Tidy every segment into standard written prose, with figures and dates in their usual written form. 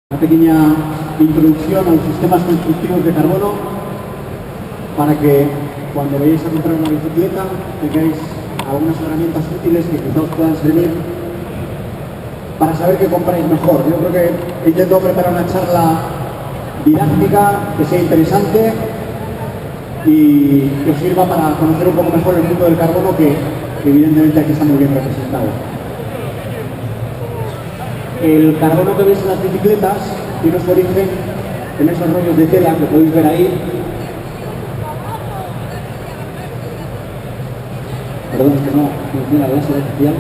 Una pequeña introducción a los sistemas constructivos de carbono para que cuando vayáis a comprar una bicicleta tengáis algunas herramientas útiles que quizá os puedan servir para saber qué compráis mejor. Yo creo que intento preparar una charla didáctica que sea interesante y que os sirva para conocer un poco mejor el mundo del carbono que evidentemente aquí está muy bien representado. El carbono que veis en las bicicletas tiene su origen en esos rollos de tela que podéis ver ahí. Perdón, que no funciona el láser especial.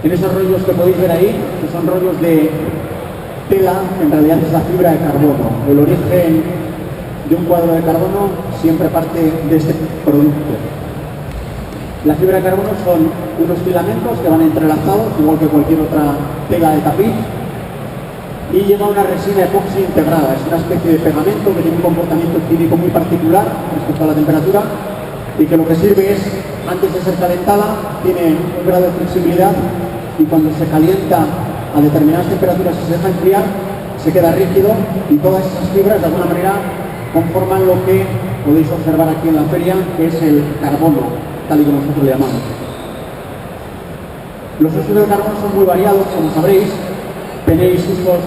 En esos rollos que podéis ver ahí, que son rollos de tela, que en realidad es la fibra de carbono. El origen de un cuadro de carbono siempre parte de este producto. La fibra de carbono son unos filamentos que van entrelazados, igual que cualquier otra tela de tapiz, y lleva una resina epoxi integrada. Es una especie de pegamento que tiene un comportamiento químico muy particular respecto a la temperatura y que lo que sirve es, antes de ser calentada, tiene un grado de flexibilidad y cuando se calienta a determinadas temperaturas y se deja enfriar, se queda rígido y todas esas fibras de alguna manera conforman lo que podéis observar aquí en la feria, que es el carbono, tal y como nosotros le llamamos. Los usos del carbono son muy variados, como sabréis. Tenéis usos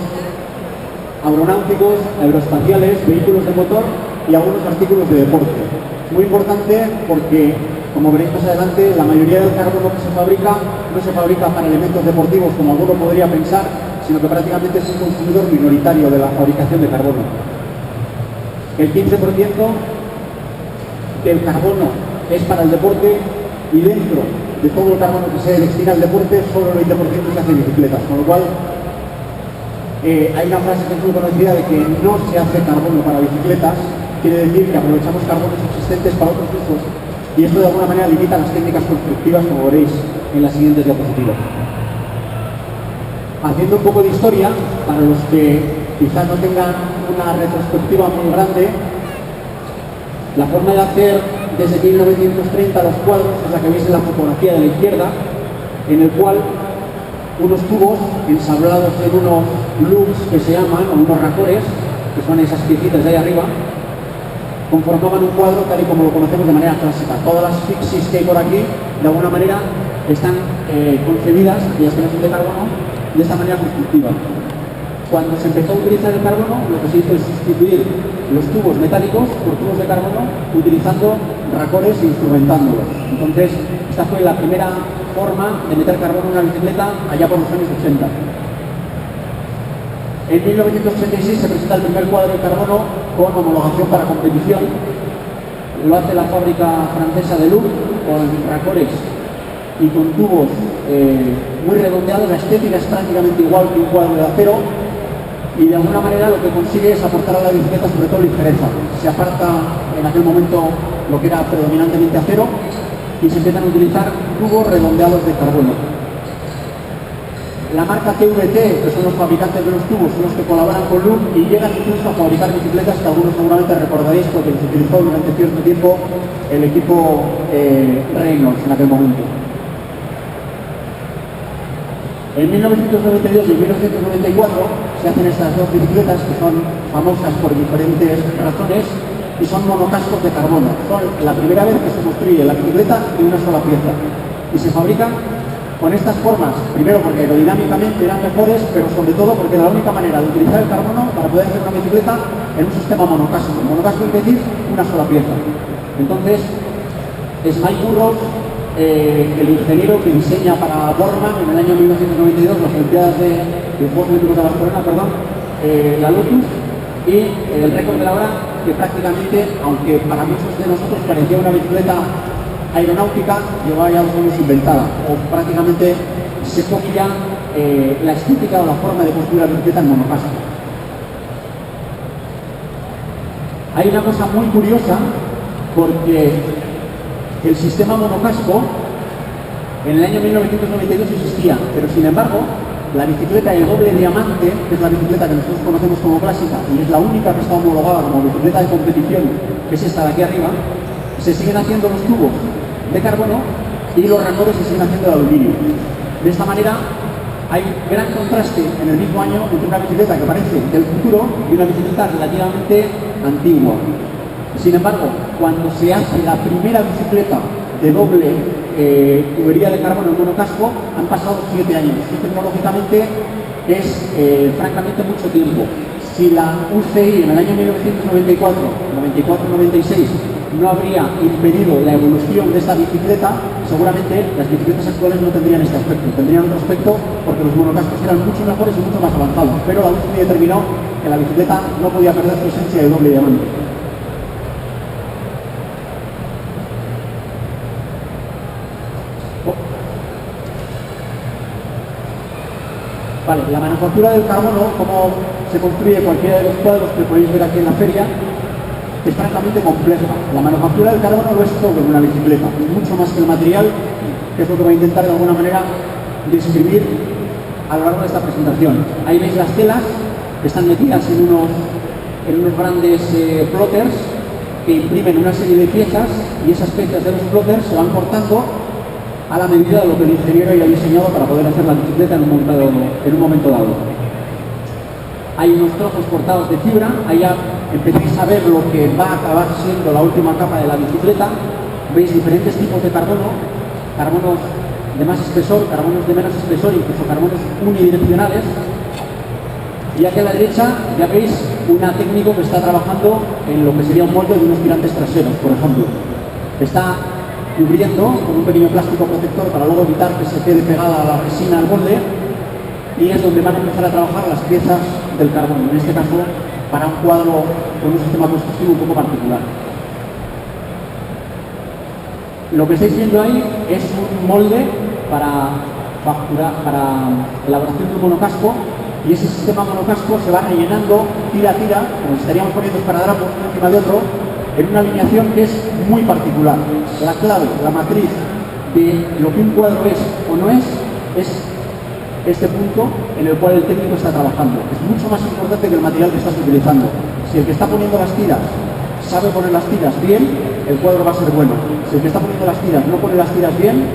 aeronáuticos, aeroespaciales, vehículos de motor y algunos artículos de deporte. Es muy importante porque, como veréis más adelante, la mayoría del carbono que se fabrica no se fabrica para elementos deportivos, como alguno podría pensar, sino que prácticamente es un consumidor minoritario de la fabricación de carbono. El 15% del carbono es para el deporte y dentro de todo el carbono que se destina al deporte, solo el 20% se hace en bicicletas, con lo cual hay una frase que es muy conocida de que no se hace carbono para bicicletas, quiere decir que aprovechamos carbonos existentes para otros usos y esto de alguna manera limita las técnicas constructivas, como veréis en las siguientes diapositivas. Haciendo un poco de historia, para los que quizás no tengan una retrospectiva muy grande, la forma de hacer desde 1930 los cuadros es la que veis en la fotografía de la izquierda, en el cual unos tubos ensablados en unos loops que se llaman, o unos racores, que son esas piecitas de ahí arriba, conformaban un cuadro tal y como lo conocemos de manera clásica. Todas las fixis que hay por aquí, de alguna manera, están concebidas, aquellas que no son de carbono, de esta manera constructiva. Cuando se empezó a utilizar el carbono, lo que se hizo es sustituir los tubos metálicos por tubos de carbono utilizando racores e instrumentándolos. Entonces, esta fue la primera forma de meter carbono en una bicicleta allá por los años 80. En 1986 se presenta el primer cuadro de carbono con homologación para competición. Lo hace la fábrica francesa de Louvre con racores y con tubos muy redondeados. La estética es prácticamente igual que un cuadro de acero y de alguna manera lo que consigue es aportar a la bicicleta sobre todo ligereza. Se aparta en aquel momento lo que era predominantemente acero y se empiezan a utilizar tubos redondeados de carbono. La marca TVT, que son los fabricantes de los tubos, son los que colaboran con Louvre y llegan incluso a fabricar bicicletas que algunos seguramente recordaréis porque se utilizó durante cierto tiempo el equipo Reynolds en aquel momento. En 1992 y 1994 se hacen estas dos bicicletas que son famosas por diferentes razones y son monocascos de carbono. Son la primera vez que se construye la bicicleta de una sola pieza y se fabrican con estas formas, primero porque aerodinámicamente eran mejores, pero sobre todo porque era la única manera de utilizar el carbono para poder hacer una bicicleta en un sistema monocasco. Monocasco es decir, una sola pieza. Entonces, es Mike Burrows, el ingeniero que diseña para Borman en el año 1992 las Olimpiadas de Juegos Olímpicos de Barcelona, la Lotus, y el récord de la hora que prácticamente, aunque para muchos de nosotros parecía una bicicleta aeronáutica, llevaba ya 2 años inventada, o prácticamente se copia la estética o la forma de construir la bicicleta en monocasco. Hay una cosa muy curiosa porque el sistema monocasco en el año 1992 existía, pero sin embargo la bicicleta de doble diamante, que es la bicicleta que nosotros conocemos como clásica y es la única que está homologada como bicicleta de competición, que es esta de aquí arriba, se siguen haciendo los tubos de carbono y los racores se siguen haciendo de aluminio. De esta manera hay gran contraste en el mismo año entre una bicicleta que parece del futuro y una bicicleta relativamente antigua. Sin embargo, cuando se hace la primera bicicleta de doble tubería de carbono en monocasco, han pasado 7 años. Y tecnológicamente es francamente mucho tiempo. Si la UCI en el año 1994, 94-96 no habría impedido la evolución de esta bicicleta, seguramente las bicicletas actuales no tendrían este aspecto. Tendrían otro aspecto porque los monocascos eran mucho mejores y mucho más avanzados. Pero la UCI determinó que la bicicleta no podía perder su esencia de doble diamante. Vale, la manufactura del carbono, como se construye cualquiera de los cuadros que podéis ver aquí en la feria, es francamente compleja. La manufactura del carbono no es todo en una bicicleta, es mucho más que el material, que es lo que voy a intentar de alguna manera describir a lo largo de esta presentación. Ahí veis las telas que están metidas en unos grandes plotters que imprimen una serie de piezas, y esas piezas de los plotters se van cortando a la medida de lo que el ingeniero haya diseñado para poder hacer la bicicleta en un momento dado. Hay unos trozos cortados de fibra, ahí ya empezáis a ver lo que va a acabar siendo la última capa de la bicicleta. Veis diferentes tipos de carbono, carbonos de más espesor, carbonos de menos espesor, incluso carbonos unidireccionales. Y aquí a la derecha ya veis un técnico que está trabajando en lo que sería un molde de unos tirantes traseros, por ejemplo. Está cubriendo con un pequeño plástico protector para luego evitar que se quede pegada la resina al molde, y es donde van a empezar a trabajar las piezas del carbono, en este caso para un cuadro con un sistema constructivo un poco particular. Lo que estáis viendo ahí es un molde para elaboración de un monocasco, y ese sistema monocasco se va rellenando tira a tira, como si estaríamos poniendo esparadrapos uno encima de otro, en una alineación que es muy particular. La clave, la matriz de lo que un cuadro es o no es este punto en el cual el técnico está trabajando. Es mucho más importante que el material que estás utilizando. Si el que está poniendo las tiras sabe poner las tiras bien, el cuadro va a ser bueno. Si el que está poniendo las tiras no pone las tiras bien,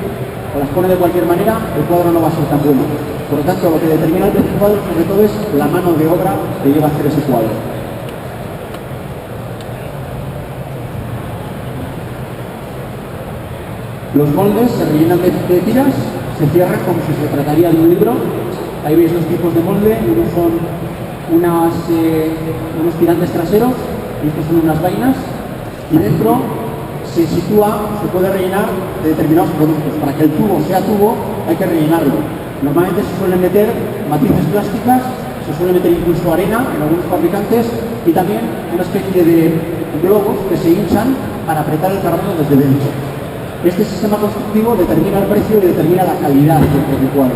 o las pone de cualquier manera, el cuadro no va a ser tan bueno. Por lo tanto, lo que determina el precio del cuadro sobre todo es la mano de obra que lleva a hacer ese cuadro. Los moldes se rellenan de tiras, se cierran como si se trataría de un libro. Ahí veis los tipos de molde, unos son unos tirantes traseros y estos son unas vainas, y dentro se puede rellenar de determinados productos. Para que el tubo sea tubo hay que rellenarlo. Normalmente se suelen meter matrices plásticas, se suele meter incluso arena en algunos fabricantes, y también una especie de globos que se hinchan para apretar el carbono desde dentro. Este sistema constructivo determina el precio y determina la calidad del cuadro.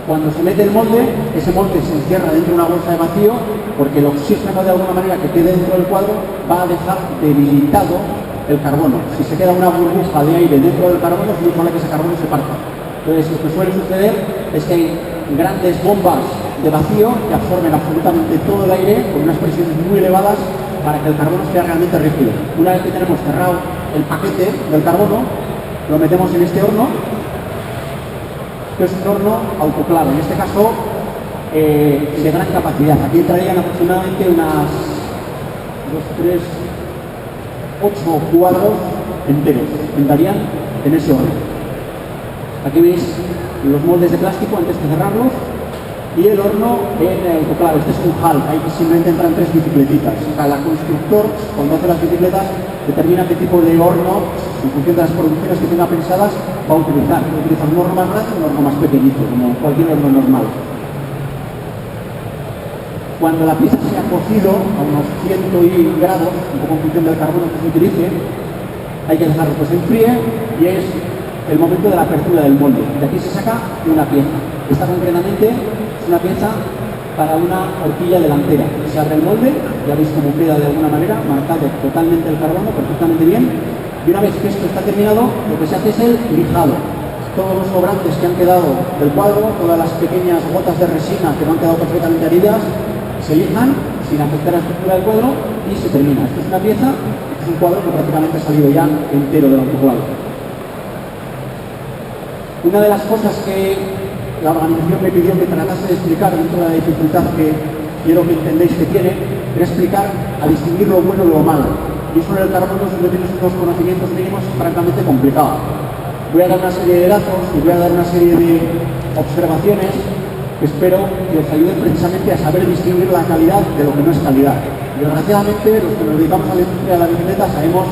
Cuando se mete el molde, ese molde se encierra dentro de una bolsa de vacío, porque el oxígeno de alguna manera que quede dentro del cuadro va a dejar debilitado el carbono. Si se queda una burbuja de aire dentro del carbono, es muy probable que ese carbono se parta. Entonces, lo que suele suceder es que hay grandes bombas de vacío que absorben absolutamente todo el aire con unas presiones muy elevadas para que el carbono sea realmente rígido. Una vez que tenemos cerrado el paquete del carbono, lo metemos en este horno, que es un horno autoclave, en este caso de gran capacidad. Aquí entrarían aproximadamente unas 8 cuadros enteros, entrarían en ese horno. Aquí veis los moldes de plástico antes de cerrarlos, y el horno en autoclave. Este es un HAL, ahí simplemente entran 3 bicicletitas. Cada constructor, cuando hace las bicicletas, determina qué tipo de horno, en función de las producciones que tenga pensadas, va a utilizar. Puede utilizar un horno más grande o un horno más pequeñito, como cualquier horno normal. Cuando la pieza se ha cocido a unos 100 grados, un poco en función del carbono que se utilice, hay que dejarlo que se enfríe, y es el momento de la apertura del molde. De aquí se saca una pieza. Esta concretamente es una pieza para una horquilla delantera. Se abre el molde, ya veis cómo queda de alguna manera, marcado totalmente el carbono, perfectamente bien, y una vez que esto está terminado, lo que se hace es el lijado. Todos los sobrantes que han quedado del cuadro, todas las pequeñas gotas de resina que no han quedado perfectamente adheridas, se lijan, se sin afectar la estructura del cuadro y se termina. Esto es una pieza, esto es un cuadro que prácticamente ha salido ya entero del autocuadro. Una de las cosas que la organización me pidió que tratase de explicar dentro de la dificultad que quiero que entendáis que tiene, era explicar a distinguir lo bueno de lo malo. Y sobre el carbono, si no tienes unos conocimientos mínimos, es francamente complicado. Voy a dar una serie de datos y voy a dar una serie de observaciones que espero que os ayuden precisamente a saber distinguir la calidad de lo que no es calidad. Desgraciadamente, los que nos dedicamos a la industria de la bicicleta sabemos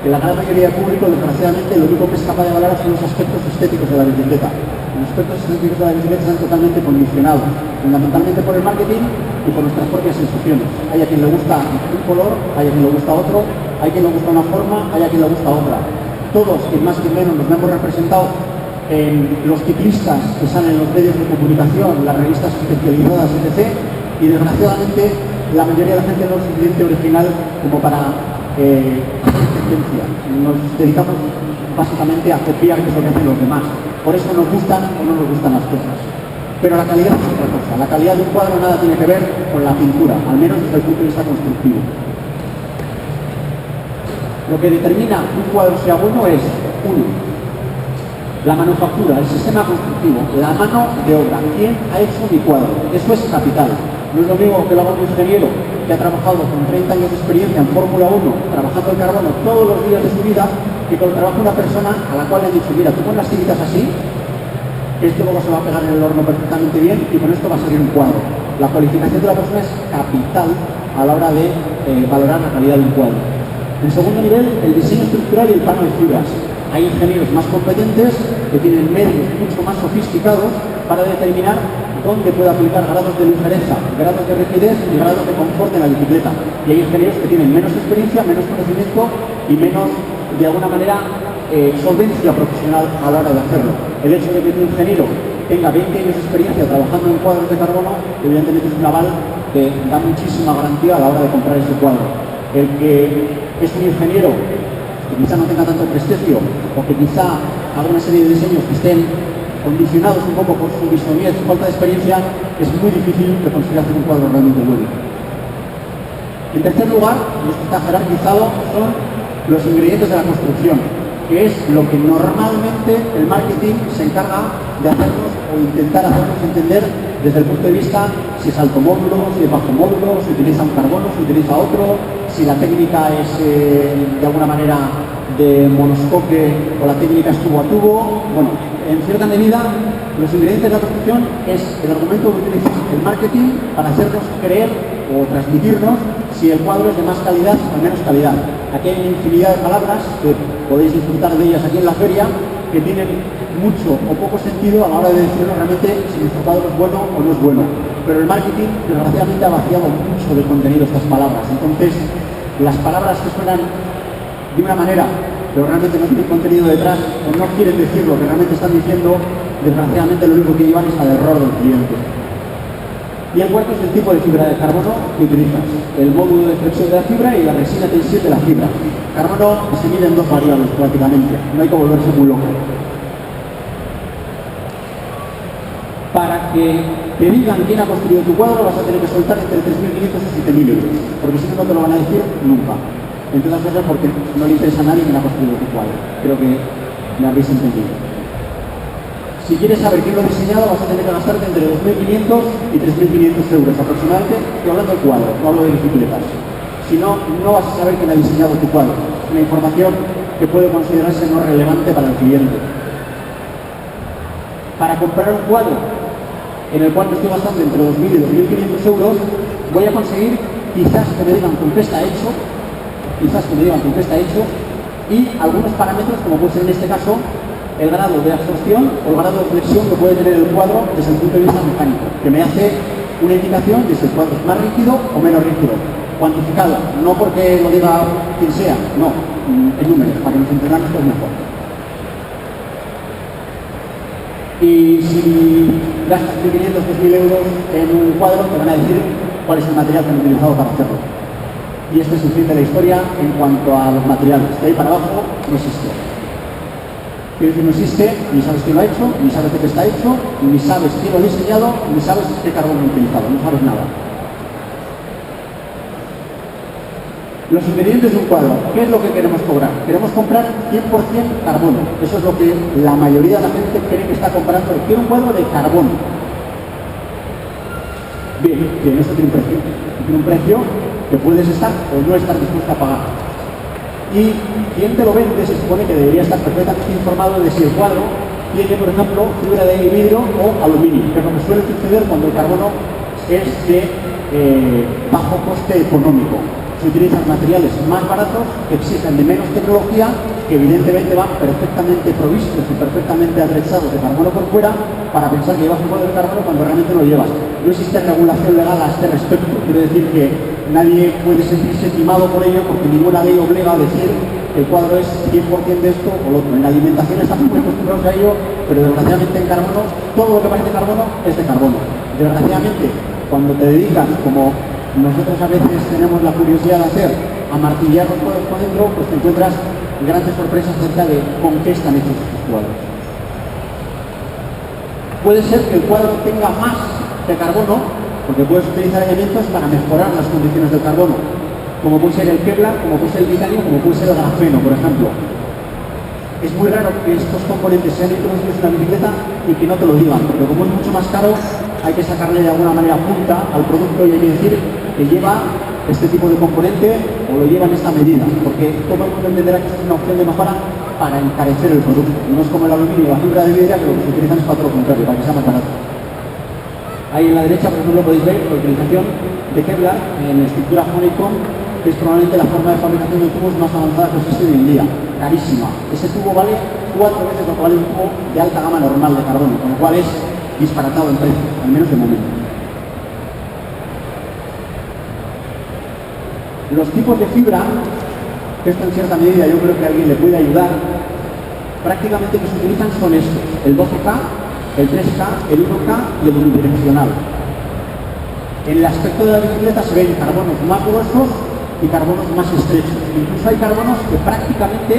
que la gran mayoría del público, desgraciadamente, lo único que es capaz de valorar son los aspectos estéticos de la bicicleta. Los aspectos estéticos de la bicicleta están totalmente condicionados, fundamentalmente por el marketing y por nuestras propias sensaciones. Hay a quien le gusta un color, hay a quien le gusta otro, hay a quien le gusta una forma, hay a quien le gusta otra. Todos, que más que menos, nos vemos representados en los ciclistas que salen en los medios de comunicación, las revistas especializadas, etc. Y desgraciadamente la mayoría de la gente no es suficiente original como para hacer tendencia. Nos dedicamos básicamente a copiar qué es lo que hacen los demás. Por eso nos gustan o no nos gustan las cosas. Pero la calidad es otra cosa. La calidad de un cuadro nada tiene que ver con la pintura, al menos desde el punto de vista constructivo. Lo que determina un cuadro sea bueno es, uno, la manufactura, el sistema constructivo, la mano de obra. ¿Quién ha hecho mi cuadro? Eso es capital. No es lo mismo que lo haga un ingeniero que ha trabajado con 30 años de experiencia en Fórmula 1, trabajando el carbono todos los días de su vida, que con el trabajo de una persona a la cual le han dicho, mira, tú pon las tiritas así, esto luego se va a pegar en el horno perfectamente bien y con esto va a salir un cuadro. La cualificación de la persona es capital a la hora de valorar la calidad de un cuadro. En segundo nivel, el diseño estructural y el plano de fibras. Hay ingenieros más competentes que tienen medios mucho más sofisticados para determinar dónde puede aplicar grados de ligereza, grados de rigidez y grados de confort en la bicicleta. Y hay ingenieros que tienen menos experiencia, menos conocimiento y menos, de alguna manera, solvencia profesional a la hora de hacerlo. El hecho de que un ingeniero tenga 20 años de experiencia trabajando en cuadros de carbono, evidentemente es un aval que da muchísima garantía a la hora de comprar ese cuadro. El que es un ingeniero que quizá no tenga tanto prestigio o que quizá haga una serie de diseños que estén condicionados un poco por su visonía y su falta de experiencia, es muy difícil que consiga hacer un cuadro realmente bueno. En tercer lugar, lo que está jerarquizado son los ingredientes de la construcción, que es lo que normalmente el marketing se encarga de hacernos o intentar hacernos entender desde el punto de vista si es alto módulo, si es bajo módulo, si utiliza un carbono, si utiliza otro, si la técnica es de alguna manera de monoscoque o la técnica es tubo a tubo. Bueno, en cierta medida, los ingredientes de la construcción es el argumento que utiliza el marketing para hacernos creer o transmitirnos si el cuadro es de más calidad o menos calidad. Aquí hay una infinidad de palabras que podéis disfrutar de ellas aquí en la feria, que tienen mucho o poco sentido a la hora de decirnos realmente si nuestro cuadro es bueno o no es bueno. Pero el marketing, desgraciadamente, ha vaciado mucho de contenido estas palabras. Entonces, las palabras que suenan de una manera, pero realmente no tienen contenido detrás, o no quieren decir lo que realmente están diciendo, desgraciadamente lo único que llevan es al error del cliente. Y el cuarto es el tipo de fibra de carbono que utilizas, el módulo de flexión de la fibra y la resina tensión de la fibra. Carbono se mide en dos variables prácticamente, no hay que volverse muy loco. Para que te digan quién ha construido tu cuadro vas a tener que soltar entre 3.500 y 7.000 euros, porque si no, no te lo van a decir nunca. Entre otras cosas porque no le interesa a nadie quién ha construido tu cuadro. Creo que me habéis entendido. Si quieres saber quién lo ha diseñado, vas a tener que gastarte entre 2.500 y 3.500 euros aproximadamente. Estoy hablando del cuadro, no hablo de bicicletas. Si no, no vas a saber quién ha diseñado tu cuadro. Es una información que puede considerarse no relevante para el cliente. Para comprar un cuadro en el cual me estoy gastando entre 2.000 y 2.500 euros, voy a conseguir quizás que me digan con qué está hecho, y algunos parámetros, como puede ser en este caso, el grado de absorción o el grado de flexión que puede tener el cuadro desde el punto de vista mecánico, que me hace una indicación de si el cuadro es más rígido o menos rígido, cuantificado, no porque lo diga quien sea, no, en números, para que nos entendamos todos mejor. Y si gastas 1.500 o 2.000 euros en un cuadro, te van a decir cuál es el material que han utilizado para hacerlo. Y este es el fin de la historia en cuanto a los materiales. De ahí para abajo no existe. Quiero decir, no existe, ni sabes quién lo ha hecho, ni sabes de qué está hecho, ni sabes quién lo ha diseñado, ni sabes qué carbón ha utilizado, no sabes nada. Los ingredientes de un cuadro. ¿Qué es lo que queremos cobrar? Queremos comprar 100% carbono. Eso es lo que la mayoría de la gente cree que está comprando. Quiero un cuadro de carbono. Bien, eso tiene un precio. Tiene un precio que puedes estar o no estar dispuesto a pagar. Y quien te lo vende se supone que debería estar perfectamente informado de si el cuadro tiene, por ejemplo, fibra de vidrio o aluminio, que es lo que suele suceder cuando el carbono es de bajo coste económico. Se utilizan materiales más baratos que exigen de menos tecnología, que evidentemente van perfectamente provistos y perfectamente atrechados de carbono por fuera, para pensar que llevas un cuadro de carbono cuando realmente lo llevas. No existe regulación legal a este respecto. Quiero decir que nadie puede sentirse timado por ello, porque ninguna ley obliga a decir que el cuadro es 100% de esto o lo otro. En la alimentación estamos muy acostumbrados a ello, pero desgraciadamente en carbono, todo lo que parece carbono es de carbono. Desgraciadamente, cuando te dedicas, como nosotros a veces tenemos la curiosidad de hacer, a martillar los cuadros por dentro, pues te encuentras grandes sorpresas acerca de con qué están hechos estos cuadros. Puede ser que el cuadro tenga más de carbono, porque puedes utilizar elementos para mejorar las condiciones del carbono, como puede ser el Kevlar, como puede ser el titanio, como puede ser el grafeno, por ejemplo. Es muy raro que estos componentes sean introducidos en la bicicleta y que no te lo digan, porque como es mucho más caro, hay que sacarle de alguna manera punta al producto y hay que decir que lleva este tipo de componente o lo lleva en esta medida, porque todo el mundo entenderá que es una opción de mejora para encarecer el producto. No es como el aluminio o la fibra de vidrio, que lo que se utilizan es para todo lo contrario, para que sea más barato. Ahí en la derecha, por ejemplo, podéis ver la utilización de Kevlar en estructura honeycomb, que es probablemente la forma de fabricación de tubos más avanzada que existe hoy en día. Carísima. Ese tubo vale 4 veces lo que vale un tubo de alta gama normal de carbono, con lo cual es disparatado en precio, al menos de momento. Los tipos de fibra, que esto en cierta medida yo creo que a alguien le puede ayudar, prácticamente que se utilizan son estos: el 12K, el 3K, el 1K y el unidireccional. En el aspecto de la bicicleta se ven carbonos más gruesos y carbonos más estrechos. Incluso hay carbonos que prácticamente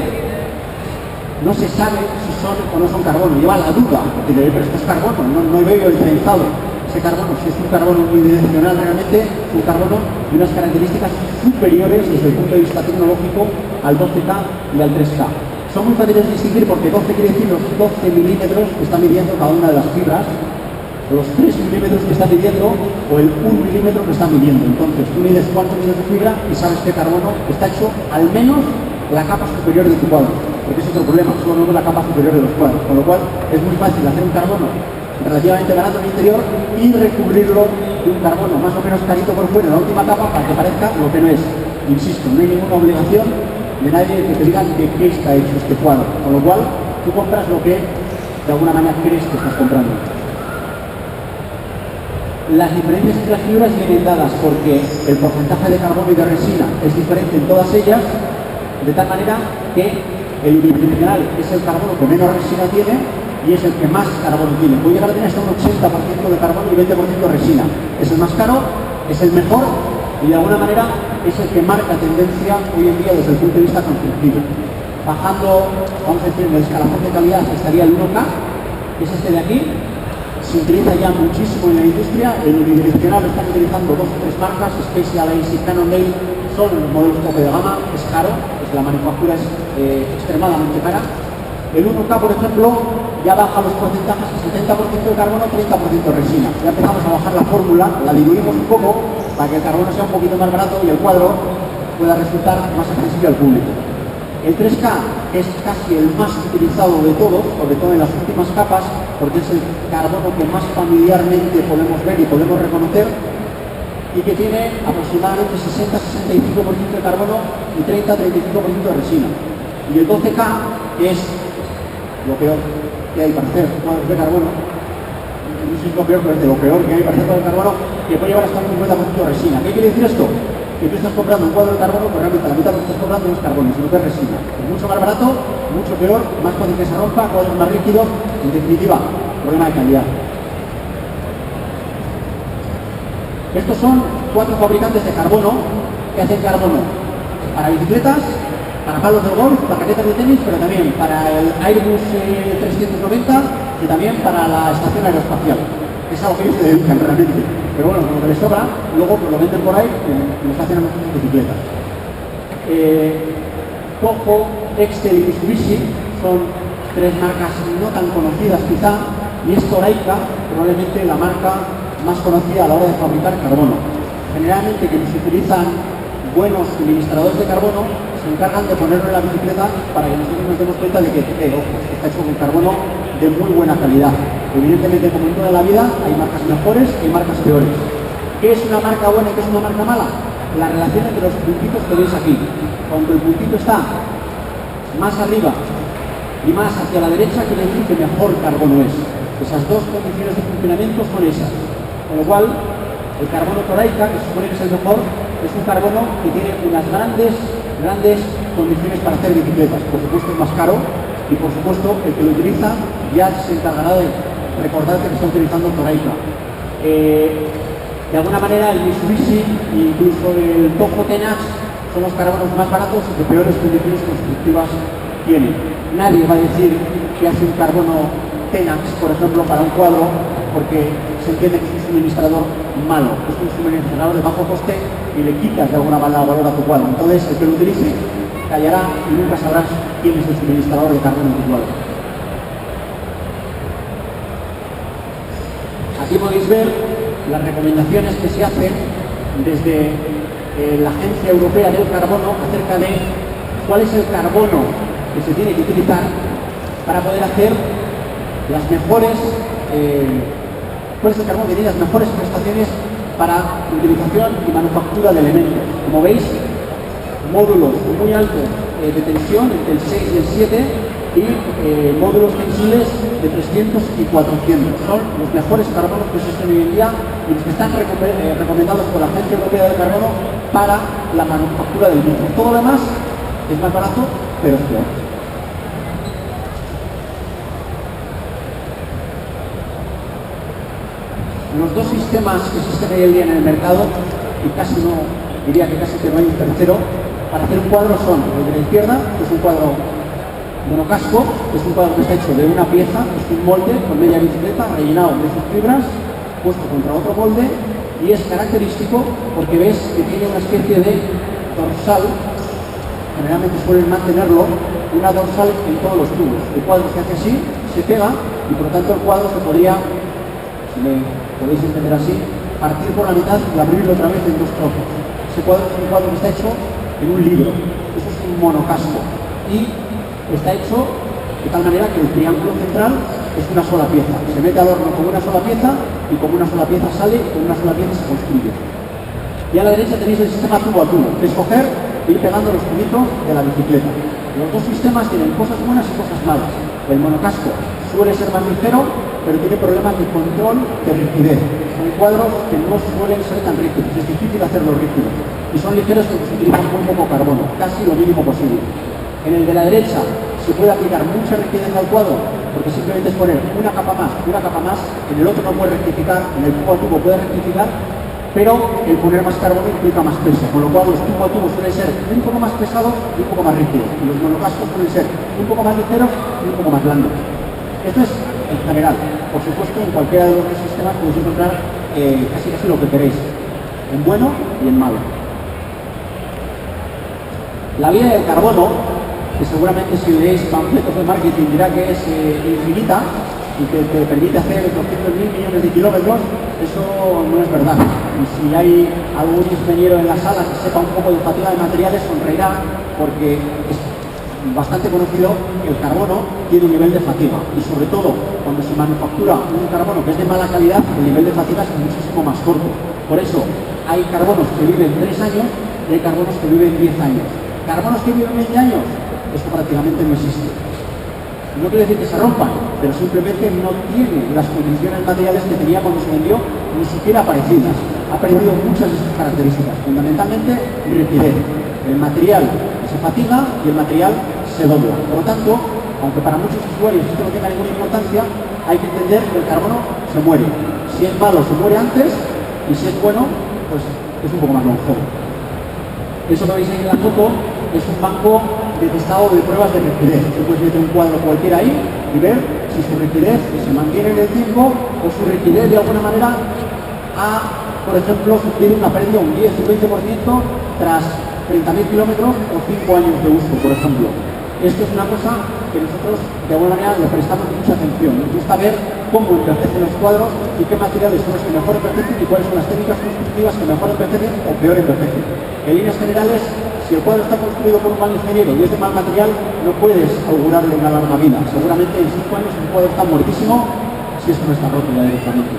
no se sabe si son o no son carbono. Lleva la duda, porque pero esto es carbono, no veo el trenzado. Ese carbono, si es un carbono unidireccional realmente, es un carbono de unas características superiores desde el punto de vista tecnológico al 12K y al 3K. Son muy fáciles de distinguir porque 12 quiere decir los 12 milímetros que está midiendo cada una de las fibras, los 3 milímetros que está midiendo o el 1 milímetro que está midiendo. Entonces tú mides cuántos milímetros de fibra y sabes que carbono está hecho al menos la capa superior de tu cuadro, porque es otro problema, solo vemos la capa superior de los cuadros, con lo cual es muy fácil hacer un carbono relativamente barato en el interior y recubrirlo de un carbono más o menos carito por fuera, la última capa, para que parezca lo que no es. Insisto, no hay ninguna obligación de nadie que te diga de qué está hecho este cuadro, con lo cual tú compras lo que de alguna manera crees que estás comprando. Las diferencias entre las fibras vienen dadas porque el porcentaje de carbono y de resina es diferente en todas ellas, de tal manera que el unidireccional es el carbono que menos resina tiene y es el que más carbono tiene. Puede llegar a tener hasta un 80% de carbono y 20% de resina. Es el más caro, es el mejor y de alguna manera es el que marca tendencia hoy en día desde el punto de vista constructivo. Bajando, vamos a decir, en el escalafón de calidad estaría el 1K, que es este de aquí. Se utiliza ya muchísimo en la industria. El unidireccional lo están utilizando 2 o 3 marcas, Specialized y Cannondale, son los modelos tope de gama, es caro, pues la manufactura es extremadamente cara. El 1K, por ejemplo, ya baja los porcentajes de 70% de carbono, 30% de resina. Ya empezamos a bajar la fórmula, la diluimos un poco para que el carbono sea un poquito más barato y el cuadro pueda resultar más accesible al público. El 3K es casi el más utilizado de todos, sobre todo en las últimas capas, porque es el carbono que más familiarmente podemos ver y podemos reconocer y que tiene aproximadamente 60-65% de carbono y 30-35% de resina. Y el 12K es lo peor que hay para hacer cuadros de carbono, no sé si es lo peor, pero es de lo peor que hay para hacer cuadros de carbono, que puede llevar hasta un 50% de resina. ¿Qué quiere decir esto? Que tú estás comprando un cuadro de carbono, pero realmente la mitad de lo que estás comprando no es carbono, sino que es resina. Es mucho más barato, mucho peor, más fácil que se rompa, cuadros más líquidos, en definitiva, problema de calidad. Estos son 4 fabricantes de carbono que hacen carbono para bicicletas, para palos de golf, para raquetas de tenis, pero también para el Airbus 390 y también para la estación aeroespacial. Es algo que ellos se dedican realmente. Pero bueno, como que les sobra, luego pues, lo venden por ahí y los hacen a nuestras bicicletas. Toho, Excel y Mitsubishi son tres marcas no tan conocidas quizá, y es Toraika probablemente la marca más conocida a la hora de fabricar carbono. Generalmente quienes utilizan buenos suministradores de carbono se encargan de ponerlo en la bicicleta para que nosotros nos demos cuenta de que ojo, está hecho con carbono de muy buena calidad. Evidentemente, como en toda la vida, hay marcas mejores y marcas peores. ¿Qué es una marca buena y qué es una marca mala? La relación entre los puntitos que veis aquí. Cuando el puntito está más arriba y más hacia la derecha, quiere decir que mejor carbono es. Esas dos condiciones de funcionamiento son esas. Con lo cual, el carbono Toraika, que se supone que es el mejor, es un carbono que tiene unas grandes condiciones para hacer bicicletas. Por supuesto es más caro y por supuesto el que lo utiliza ya se encargará de recordar que está utilizando Toraika. De alguna manera el Mitsubishi e incluso el Toho Tenax son los carbonos más baratos y que peores condiciones constructivas tienen. Nadie va a decir que hace un carbono Tenax, por ejemplo, para un cuadro, porque se entiende que es un suministrador malo, es un suministrador de bajo coste y le quitas de alguna manera valor a tu cuadro. Entonces el que lo utilice callará y nunca sabrás quién es el suministrador de carbono en tu cuadro. Aquí podéis ver las recomendaciones que se hacen desde la Agencia Europea del Carbono acerca de cuál es el carbono que se tiene que utilizar para poder hacer las mejores, cuál es el carbono que tiene las mejores prestaciones para utilización y manufactura de elementos. Como veis, módulos muy altos de tensión, entre el 6 y el 7, y módulos tensibles de 300 y 400. Son los mejores carbonos que existen hoy en día y los que están recomendados por la Agencia Europea del Carbono para la manufactura del mismo. Todo lo demás es más barato, pero es peor. Los dos sistemas que existen hoy en día en el mercado, y casi no, diría que casi que no hay un tercero, para hacer un cuadro son el de la izquierda, que es un cuadro monocasco, que es un cuadro que está hecho de una pieza, es un molde con media bicicleta rellenado de sus fibras, puesto contra otro molde, y es característico porque ves que tiene una especie de dorsal, generalmente suelen mantenerlo, una dorsal en todos los tubos. El cuadro se hace así, se pega, y por lo tanto el cuadro se podría, si me podéis entender así, partir por la mitad y abrirlo otra vez en dos trozos. Ese cuadro es un cuadro que está hecho en un libro, eso es un monocasco, y está hecho de tal manera que el triángulo central es una sola pieza. Se mete al horno como una sola pieza y como una sola pieza sale y como una sola pieza se construye. Y a la derecha tenéis el sistema tubo a tubo, que es coger e ir pegando los tubitos de la bicicleta. Los dos sistemas tienen cosas buenas y cosas malas. El monocasco suele ser más ligero, pero tiene problemas de control de rigidez. Son cuadros que no suelen ser tan rígidos, es difícil hacerlos rígidos. Y son ligeros porque se utiliza muy poco carbono, casi lo mínimo posible. En el de la derecha se puede aplicar mucha rigidez al cuadro porque simplemente es poner una capa más, en el otro no puede rectificar, en el tubo a tubo puede rectificar, pero el poner más carbono implica más peso, con lo cual los tubo a tubo suelen ser un poco más pesados y un poco más rígidos, y los monocascos suelen ser un poco más ligeros y un poco más blandos. Esto es en general. Por supuesto, en cualquiera de los dos sistemas podéis encontrar casi lo que queréis, en bueno y en malo. La vía del carbono, que seguramente si leéis panfletos de marketing dirá que es infinita y que te permite hacer 200.000 millones de kilómetros, eso no es verdad. Y si hay algún ingeniero en la sala que sepa un poco de fatiga de materiales, sonreirá porque es bastante conocido que el carbono tiene un nivel de fatiga y sobre todo cuando se manufactura un carbono que es de mala calidad, el nivel de fatiga es muchísimo más corto. Por eso hay carbonos que viven 3 años y hay carbonos que viven 10 años. Carbonos que viven 20 años, esto prácticamente no existe. No quiere decir que se rompan, pero simplemente no tiene las condiciones materiales que tenía cuando se vendió, ni siquiera parecidas. Ha perdido muchas de sus características, fundamentalmente rigidez. El material se fatiga y el material se dobla. Por lo tanto, aunque para muchos usuarios esto no tenga ninguna importancia, hay que entender que el carbono se muere. Si es malo, se muere antes, y si es bueno, pues es un poco más longevo. Eso que veis ahí en la foto es un banco de testado de pruebas de rigidez. Tú puedes meter un cuadro cualquiera ahí y ver si su rigidez se mantiene en el tiempo o su rigidez de alguna manera ha, por ejemplo, sufrido una pérdida un 10 o un 20% tras 30.000 kilómetros o 5 años de uso, por ejemplo. Esto es una cosa que nosotros de alguna manera le prestamos mucha atención. Nos gusta ver cómo envejecen los cuadros y qué materiales son los que mejor envejecen y cuáles son las técnicas constructivas que mejor envejecen o peor envejecen. En líneas generales, si el cuadro está construido por un mal ingeniero y es de mal material, no puedes augurarle una larga vida. Seguramente en 5 años el cuadro está muertísimo si esto no está roto ya directamente.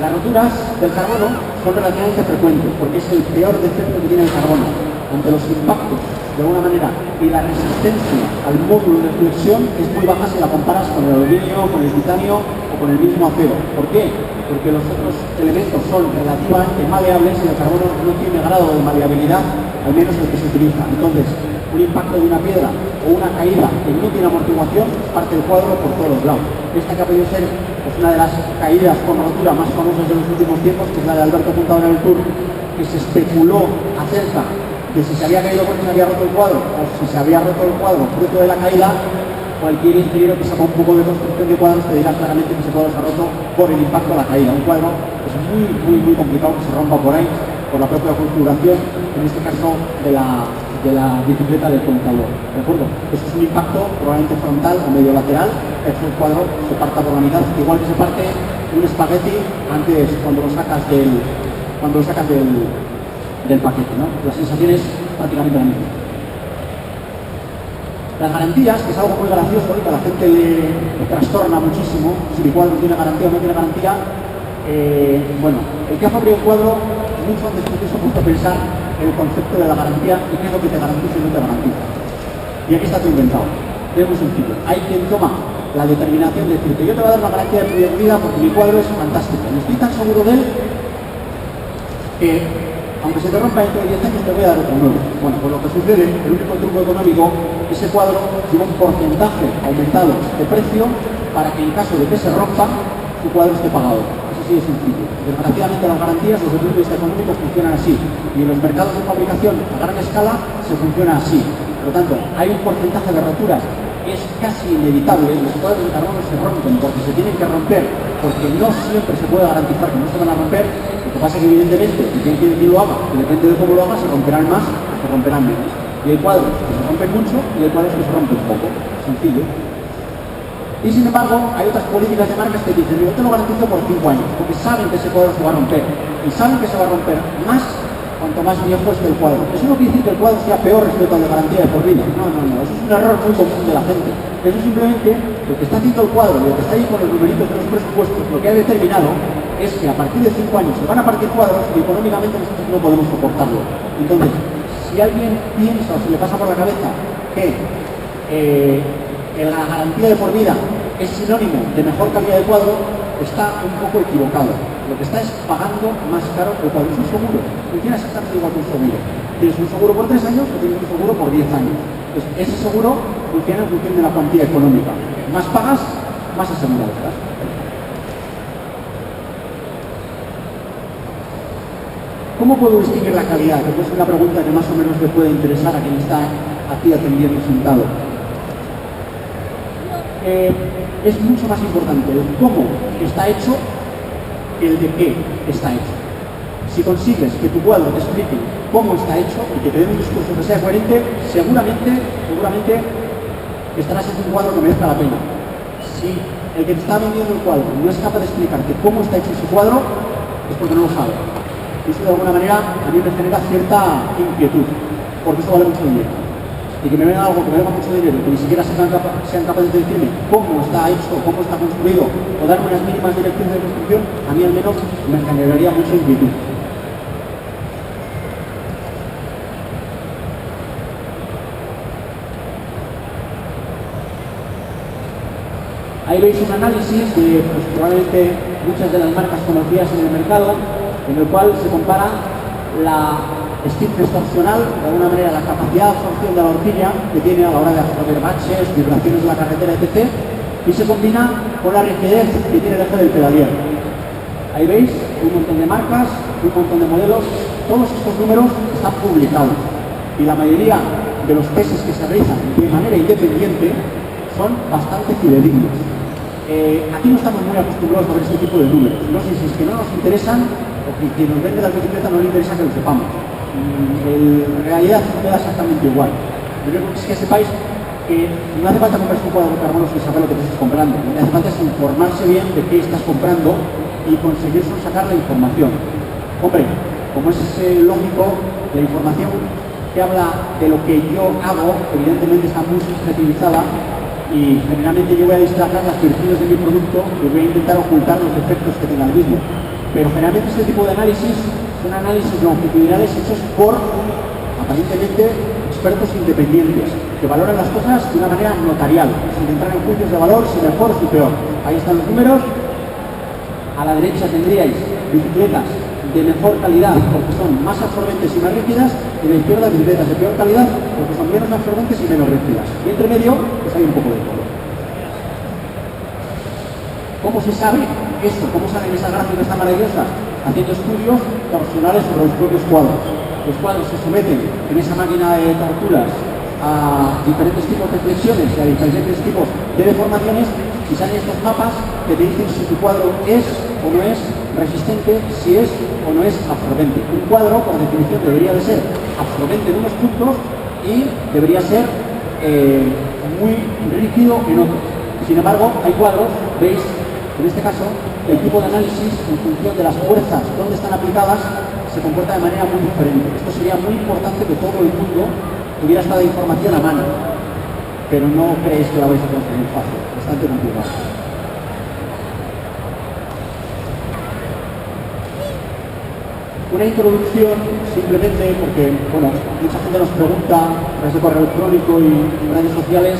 Las roturas del carbono son relativamente frecuentes porque es el peor defecto que tiene el carbono. Ante los impactos, de alguna manera, y la resistencia al módulo de flexión es muy baja si la comparas con el aluminio, con el titanio o con el mismo acero. ¿Por qué? Porque los otros elementos son relativamente maleables y el carbono no tiene grado de maleabilidad, al menos el que se utiliza. Entonces, un impacto de una piedra o una caída que no tiene amortiguación parte el cuadro por todos los lados. Esta que ha podido ser pues, una de las caídas con rotura más famosas de los últimos tiempos, que es la de Alberto Puntador en el Tour, que se especuló acerca de si se había caído porque se había roto el cuadro o si se había roto el cuadro fruto de la caída. Cualquier ingeniero que sepa un poco de construcción de cuadros te dirá claramente que ese cuadro se ha roto por el impacto de la caída. Un cuadro es muy complicado que se rompa por ahí, por la propia configuración, en este caso de la bicicleta del Contador. ¿De acuerdo? Eso es un impacto probablemente frontal o medio lateral, es el cuadro se parta por la mitad, igual que se parte un espagueti antes cuando lo sacas del paquete, ¿no? La sensación es prácticamente la misma. Las garantías, que es algo muy gracioso y que a la gente le trastorna muchísimo, si mi cuadro tiene garantía o no tiene garantía, bueno, el que ha fabricado el cuadro, mucho antes de eso, puesto a pensar en el concepto de la garantía y qué es lo que te garantiza y no te garantiza. Y aquí está todo inventado. Es muy sencillo. Hay quien toma la determinación de decirte, yo te voy a dar una garantía de fiabilidad porque mi cuadro es fantástico. No estoy tan seguro de él que aunque se te rompa dentro de 10 años te voy a dar otro nuevo. Bueno, pues lo que sucede, el único truco económico, ese cuadro tiene un porcentaje aumentado de precio para que en caso de que se rompa, tu cuadro esté pagado. Eso sí es sencillo. Desgraciadamente las garantías desde el punto de vista económico funcionan así. Y en los mercados de fabricación a gran escala se funciona así. Por lo tanto, hay un porcentaje de roturas que es casi inevitable. Los cuadros de carbono se rompen porque se tienen que romper, porque no siempre se puede garantizar que no se van a romper. Lo que pasa es que evidentemente, si quien quiere que lo haga, y depende de cómo lo haga, se romperán más o se romperán menos. Y hay cuadros que se rompen mucho y hay cuadros que se rompen poco. Sencillo. Y sin embargo, hay otras políticas de marcas que dicen, yo te lo garantizo por 5 años, porque saben que ese cuadro se va a romper. Y saben que se va a romper más cuanto más viejo esté el cuadro. Eso no quiere decir que el cuadro sea peor respecto al de garantía de por vida. No. Eso es un error muy común de la gente. Eso simplemente, lo que está haciendo el cuadro y lo que está ahí con los numeritos de los presupuestos, lo que ha determinado es que a partir de 5 años se van a partir cuadros y económicamente nosotros no podemos soportarlo. Entonces, si alguien piensa o se le pasa por la cabeza que la garantía de por vida es sinónimo de mejor calidad de cuadro, está un poco equivocado. Lo que está es pagando más caro el cuadro. Es un seguro. Funciona exactamente igual que un seguro. Tienes un seguro por 3 años o tienes un seguro por 10 años. Entonces, ese seguro funciona en función de la cuantía económica. Más pagas, más asegurado estás. ¿Cómo puedo distinguir la calidad? Que es una pregunta que más o menos le puede interesar a quien está aquí atendiendo sentado. Es mucho más importante el cómo está hecho que el de qué está hecho. Si consigues que tu cuadro te explique cómo está hecho y que te dé un discurso que sea coherente, seguramente estarás haciendo un cuadro que merezca la pena. Si el que te está vendiendo el cuadro no es capaz de explicarte cómo está hecho ese cuadro, es porque no lo sabe. Y eso de alguna manera a mí me genera cierta inquietud, porque eso vale mucho dinero. Y que me venga algo que me valga mucho dinero, que ni siquiera sean capaces de decirme cómo está hecho, cómo está construido, o darme unas mínimas directrices de construcción, a mí al menos me generaría mucha inquietud. Ahí veis un análisis de pues, probablemente muchas de las marcas conocidas en el mercado, en el cual se compara la stiffness torsional, de alguna manera la capacidad de absorción de la horquilla que tiene a la hora de absorber baches, vibraciones de la carretera, etc. Y se combina con la rigidez que tiene el eje del pedalier. Ahí veis un montón de marcas, un montón de modelos, todos estos números están publicados. Y la mayoría de los testes que se realizan de manera independiente son bastante fidedignos. Aquí no estamos muy acostumbrados a ver este tipo de números. No sé si es que no nos interesan porque quien nos vende las bicicletas no le interesa que lo sepamos. En realidad no da exactamente igual. Lo único que es que sepáis que no hace falta comprarse un cuadro de carbono sin saber lo que te estás comprando. Lo que hace falta es informarse bien de qué estás comprando y conseguir sacar la información. Hombre, como es lógico, la información que habla de lo que yo hago, evidentemente está muy subjetivizada y generalmente yo voy a destacar las virtudes de mi producto y voy a intentar ocultar los defectos que tenga el mismo. Pero generalmente este tipo de análisis son análisis longitudinales hechos por, aparentemente, expertos independientes que valoran las cosas de una manera notarial, sin entrar en juicios de valor, si mejor o si peor. Ahí están los números. A la derecha tendríais bicicletas de mejor calidad porque son más absorbentes y más rígidas, y a la izquierda bicicletas de peor calidad porque son menos absorbentes y menos rígidas. Y entre medio, pues hay un poco de todo. ¿Cómo se sabe esto? ¿Cómo salen esas gráficas tan maravillosas? Haciendo estudios torsionales sobre los propios cuadros. Los cuadros se someten en esa máquina de torturas a diferentes tipos de flexiones y a diferentes tipos de deformaciones y salen estos mapas que te dicen si tu cuadro es o no es resistente, si es o no es absorbente. Un cuadro, por definición, debería de ser absorbente en unos puntos y debería ser muy rígido en otros. Sin embargo, hay cuadros, veis, en este caso, el tipo de análisis en función de las fuerzas donde están aplicadas se comporta de manera muy diferente. Esto sería muy importante que todo el mundo tuviera esta información a mano, pero no creéis que la vais a conseguir fácil, bastante complicado. Una introducción, simplemente porque, bueno, mucha gente nos pregunta a través de correo electrónico y redes sociales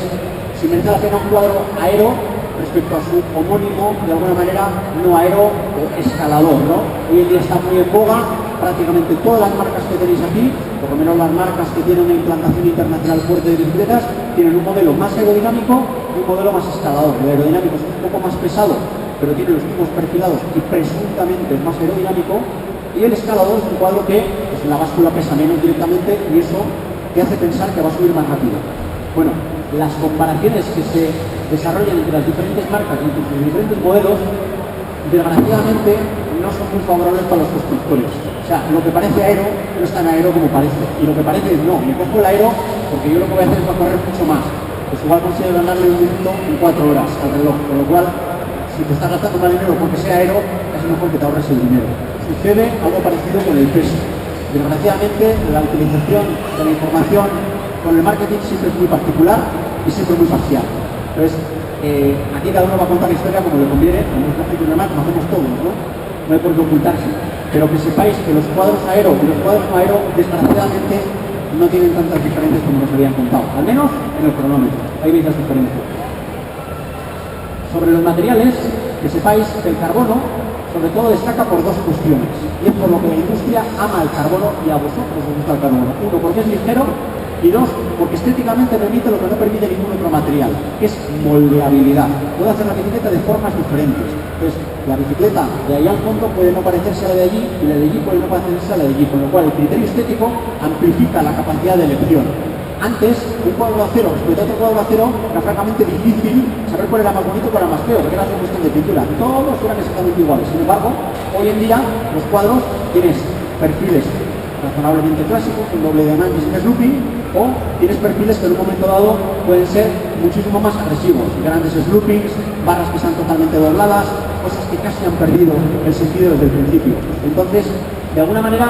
si merece la pena un cuadro aero respecto a su homónimo, de alguna manera, no aero o escalador, ¿no? Hoy en día está muy en boga, prácticamente todas las marcas que tenéis aquí, por lo menos las marcas que tienen una implantación internacional fuerte de bicicletas, tienen un modelo más aerodinámico y un modelo más escalador. El aerodinámico es un poco más pesado, pero tiene los tipos perfilados y presuntamente es más aerodinámico, y el escalador es un cuadro que pues, la báscula pesa menos directamente y eso te hace pensar que va a subir más rápido. Bueno, las comparaciones que se desarrollan entre las diferentes marcas y entre los diferentes modelos, desgraciadamente no son muy favorables para los constructores. O sea, lo que parece aero no es tan aero como parece, y lo que parece no, me cojo el aero porque yo lo que voy a hacer es correr mucho más. Pues igual consigo ganarle un minuto en 4 horas al reloj, con lo cual, si te estás gastando más dinero porque sea aero, es mejor que te ahorres el dinero. Sucede algo parecido con el peso. Desgraciadamente, la utilización de la información con el marketing siempre es muy particular y siempre muy parcial. Entonces, aquí cada uno va a contar la historia como le conviene, como es lógico y normal, como hacemos todos, ¿no? No hay por qué ocultarse. Pero que sepáis que los cuadros aero y los cuadros no aero, desgraciadamente, no tienen tantas diferencias como nos habían contado. Al menos en el cronómetro. Hay muchas diferencias. Sobre los materiales, que sepáis que el carbono, sobre todo, destaca por dos cuestiones. Y es por lo que la industria ama el carbono y a vosotros os gusta el carbono. Uno, porque es ligero. Y dos, porque estéticamente permite lo que no permite ningún otro material, que es moldeabilidad. Puede hacer la bicicleta de formas diferentes. Entonces, la bicicleta de ahí al fondo puede no parecerse a la de allí y la de allí puede no parecerse a la de allí, con lo cual el criterio estético amplifica la capacidad de elección. Antes, un cuadro de acero respecto a otro cuadro de acero era francamente difícil saber cuál era más bonito y cuál era más feo, porque era una cuestión de pintura. Todos eran exactamente iguales. Sin embargo, hoy en día los cuadros tienes perfiles razonablemente clásicos, un doble diamante sin looping, o tienes perfiles que en un momento dado pueden ser muchísimo más agresivos, grandes loopings, barras que están totalmente dobladas, cosas que casi han perdido el sentido desde el principio. Entonces, de alguna manera,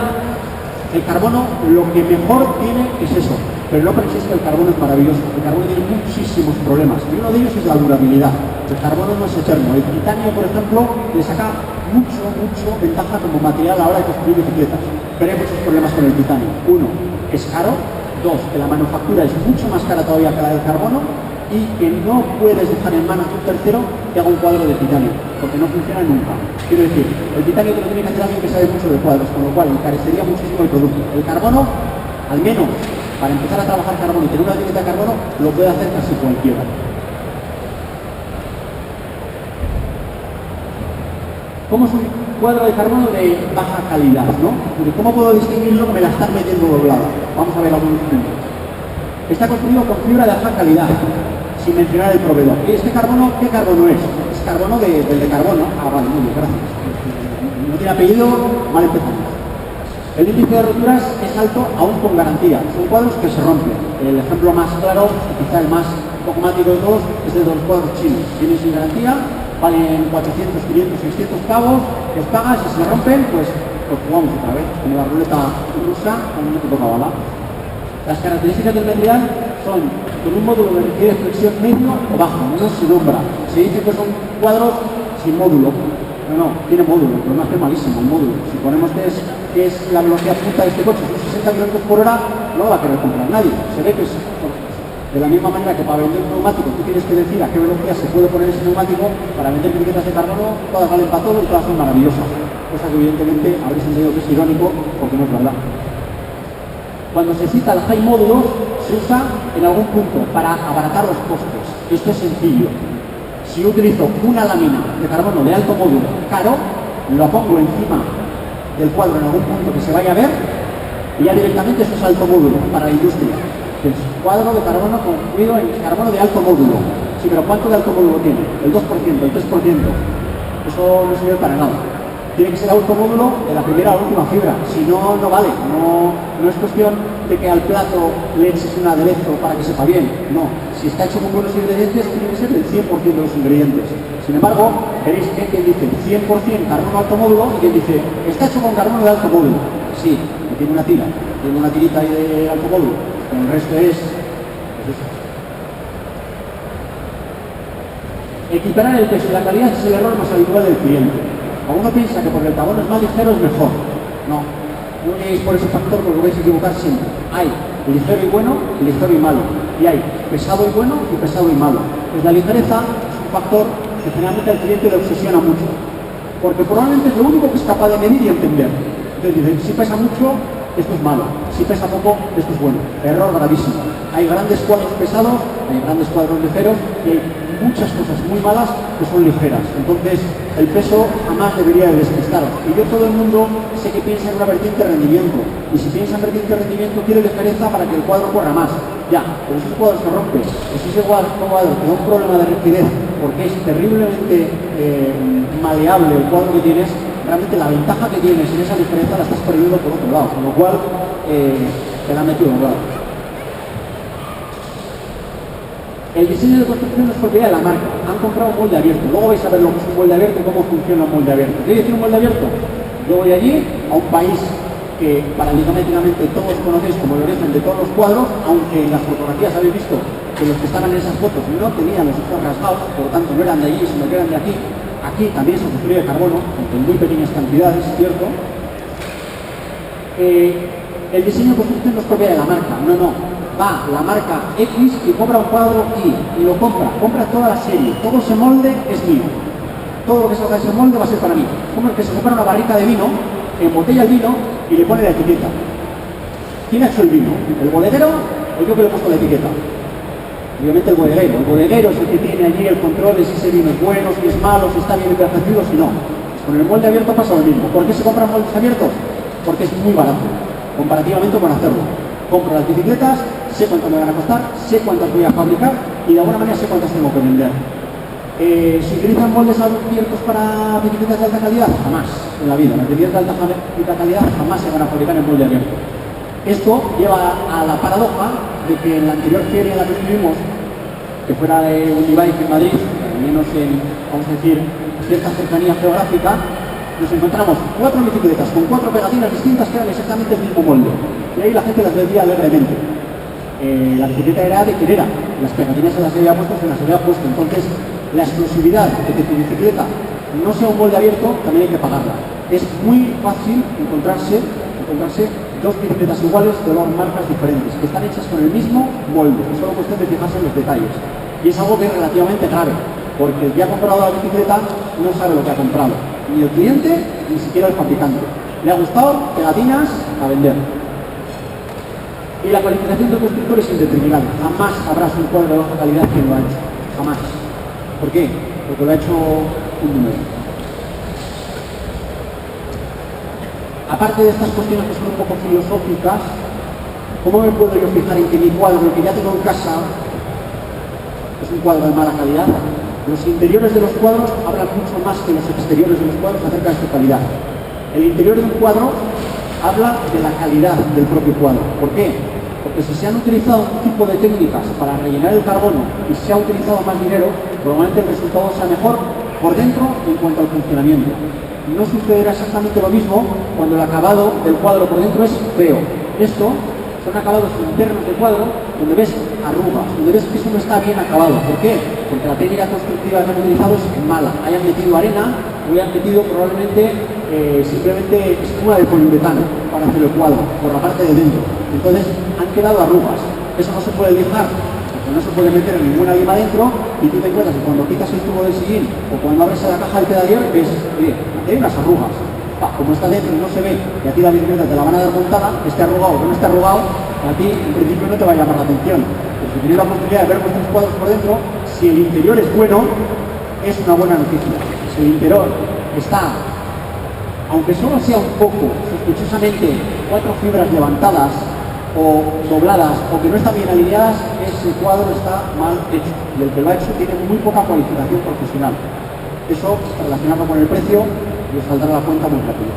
el carbono lo que mejor tiene es eso, pero no penséis que el carbono es maravilloso. El carbono tiene muchísimos problemas y uno de ellos es la durabilidad. El carbono no es eterno. El titanio, por ejemplo, le saca mucho ventaja como material a la hora de construir bicicletas, pero hay muchos problemas con el titanio. Uno, es caro. Dos, que la manufactura es mucho más cara todavía que la del carbono y que no puedes dejar en manos de un tercero que haga un cuadro de titanio, porque no funciona nunca. Quiero decir, el titanio te lo tiene que hacer alguien que sabe mucho de cuadros, con lo cual encarecería muchísimo el producto. El carbono, al menos para empezar a trabajar carbono y tener una etiqueta de carbono, lo puede hacer casi cualquiera. ¿Cómo es un cuadro de carbono de baja calidad, no? ¿Cómo puedo distinguirlo que me la están metiendo doblada? Vamos a ver algunos ejemplos. Está construido con fibra de alta calidad, sin mencionar el proveedor. ¿Y este carbono qué carbono es? Es carbono del de carbono. Ah, vale, muy bien, gracias. no tiene apellido, mal empezamos. El índice de roturas es alto aún con garantía. Son cuadros que se rompen. El ejemplo más claro, quizá el más dogmático de todos, es el de los cuadros chinos. Vienen sin garantía, valen 400, 500, 600 pavos, los pagas y si se rompen, pues jugamos otra vez, como la ruleta rusa, cuando no te toca bala. Las características del material son con un módulo que requiere flexión medio o bajo, no se nombra. Se dice que son cuadros sin módulo. No, tiene módulo, pero no es malísimo el módulo. Si ponemos que es la velocidad punta de este coche, son 60 km por hora, no lo va a querer comprar nadie. Se ve que es de la misma manera que para vender un neumático tú tienes que decir a qué velocidad se puede poner ese neumático. Para vender etiquetas de carbono, todas valen para todo y todas son maravillosas. Cosa que evidentemente habréis entendido que es irónico porque no es verdad. Cuando se cita el high módulo, se usa en algún punto para abaratar los costes. Esto es sencillo. Si yo utilizo una lámina de carbono de alto módulo caro, lo pongo encima del cuadro en algún punto que se vaya a ver y ya directamente eso es alto módulo para la industria. Es cuadro de carbono construido en carbono de alto módulo. Sí, pero ¿cuánto de alto módulo tiene? El 2%, el 3%. Eso no sirve para nada. Tiene que ser alto módulo de la primera a la última fibra. Si no, no vale. No es cuestión de que al plato le eches un aderezo para que sepa bien. No. Si está hecho con buenos ingredientes, tiene que ser del 100% de los ingredientes. Sin embargo, veréis que quien dice 100% carbono alto módulo y quien dice está hecho con carbono de alto módulo. Sí, tiene una tira. Tiene una tirita ahí de alto módulo. Pero el resto es pues eso. Equiparar el peso y la calidad es el error más habitual del cliente. Uno piensa que porque el carbono es más ligero es mejor. No lleguéis por ese factor porque vais a equivocar siempre. Hay ligero y bueno y ligero y malo. Y hay pesado y bueno y pesado y malo. Pues la ligereza es un factor que generalmente al cliente le obsesiona mucho. Porque probablemente es lo único que es capaz de medir y entender. Entonces dicen, si pesa mucho, esto es malo. Si pesa poco, esto es bueno. Error gravísimo. Hay grandes cuadros pesados, hay grandes cuadros ligeros y hay muchas cosas muy malas que son ligeras. Entonces, el peso jamás debería de despistaros. Y yo todo el mundo sé que piensa en una vertiente de rendimiento. Y si piensa en vertiente de rendimiento, quiere ligereza para que el cuadro corra más. Ya, pero si ese cuadro se rompe, si ese cuadro tiene un problema de rigidez, porque es terriblemente maleable el cuadro que tienes, realmente la ventaja que tienes en esa diferencia la estás perdiendo por otro lado, con lo cual te la han metido a un lado. El diseño de construcción es propiedad de la marca. Han comprado un molde abierto. Luego vais a ver lo que es un molde abierto y cómo funciona un molde abierto. ¿Qué decir un molde abierto? Yo voy allí a un país que paradigmáticamente todos conocéis como el origen de todos los cuadros, aunque en las fotografías habéis visto que los que estaban en esas fotos no tenían los ojos rasgados, por lo tanto no eran de allí, sino que eran de aquí. Aquí también se construye carbono, aunque en muy pequeñas cantidades, ¿cierto? El diseño de construcción no es propiedad de la marca, no. Va la marca X y compra un cuadro Y lo compra toda la serie, todo ese molde es mío. Todo lo que salga de ese molde va a ser para mí. Como el que se compra una barrica de vino, embotella el vino y le pone la etiqueta. ¿Quién ha hecho el vino? ¿El bodeguero o yo que le he puesto la etiqueta? Obviamente el bodeguero. El bodeguero es el que tiene allí el control de si ese vino es bueno, si es malo, si está bien envejecido, si no. Con el molde abierto pasa lo mismo. ¿Por qué se compran moldes abiertos? Porque es muy barato, comparativamente con hacerlo. Compro las bicicletas, sé cuánto me van a costar, sé cuántas voy a fabricar y de alguna manera sé cuántas tengo que vender. ¿Se utilizan moldes abiertos para bicicletas de alta calidad? Jamás en la vida. Las bicicletas de alta calidad jamás se van a fabricar en molde abierto. Esto lleva a la paradoja de que en la anterior feria en la que estuvimos, que fuera de Unibike en Madrid, al menos en, vamos a decir, cierta cercanía geográfica, nos encontramos 4 bicicletas con 4 pegatinas distintas que eran exactamente el mismo molde. Y ahí la gente las vendía alegremente. La bicicleta era de quien era, las pegatinas se las había puesto, se las había puesto. Entonces, la exclusividad de que tu bicicleta no sea un molde abierto, también hay que pagarla. Es muy fácil encontrarse dos bicicletas iguales de dos marcas diferentes, que están hechas con el mismo molde. Es solo cuestión de fijarse en los detalles. Y es algo que es relativamente grave, porque el que ha comprado la bicicleta no sabe lo que ha comprado. Ni el cliente, ni siquiera el fabricante. Le ha gustado, pegatinas, a vender. Y la cualificación del constructor es indeterminada. Jamás habrás un cuadro de baja calidad quien lo ha hecho. Jamás. ¿Por qué? Porque lo ha hecho un número. Aparte de estas cuestiones que son un poco filosóficas, ¿cómo me puedo yo fijar en que mi cuadro, el que ya tengo en casa, es un cuadro de mala calidad? Los interiores de los cuadros hablan mucho más que los exteriores de los cuadros acerca de su calidad. El interior de un cuadro habla de la calidad del propio cuadro. ¿Por qué? Porque si se han utilizado un tipo de técnicas para rellenar el carbono y se ha utilizado más dinero, probablemente el resultado sea mejor por dentro en cuanto al funcionamiento. No sucederá exactamente lo mismo cuando el acabado del cuadro por dentro es feo. Esto son acabados internos del cuadro donde ves arrugas, donde ves que eso no está bien acabado. ¿Por qué? Porque la técnica constructiva que han utilizado es mala. Hayan metido arena o hayan metido probablemente simplemente espuma de poliuretano para hacer el cuadro por la parte de dentro. Entonces han quedado arrugas. Eso no se puede lijar, porque no se puede meter ninguna lima dentro, y tú te encuentras que cuando quitas el tubo del sillín o cuando abres la caja del pedalier ves, oye, aquí hay unas arrugas. Como está dentro y no se ve, y a ti la bicicleta te la van a dar montada, esté arrugado o no esté arrugado, a ti en principio no te va a llamar la atención. Pero si tenéis la oportunidad de ver vuestros cuadros por dentro, si el interior es bueno, es una buena noticia. Si el interior está, aunque solo sea un poco, sospechosamente, 4 fibras levantadas o dobladas o que no están bien alineadas, ese cuadro está mal hecho. Y el que lo ha hecho tiene muy poca cualificación profesional. Eso, relacionado con el precio, y os saldrá la cuenta muy rápido.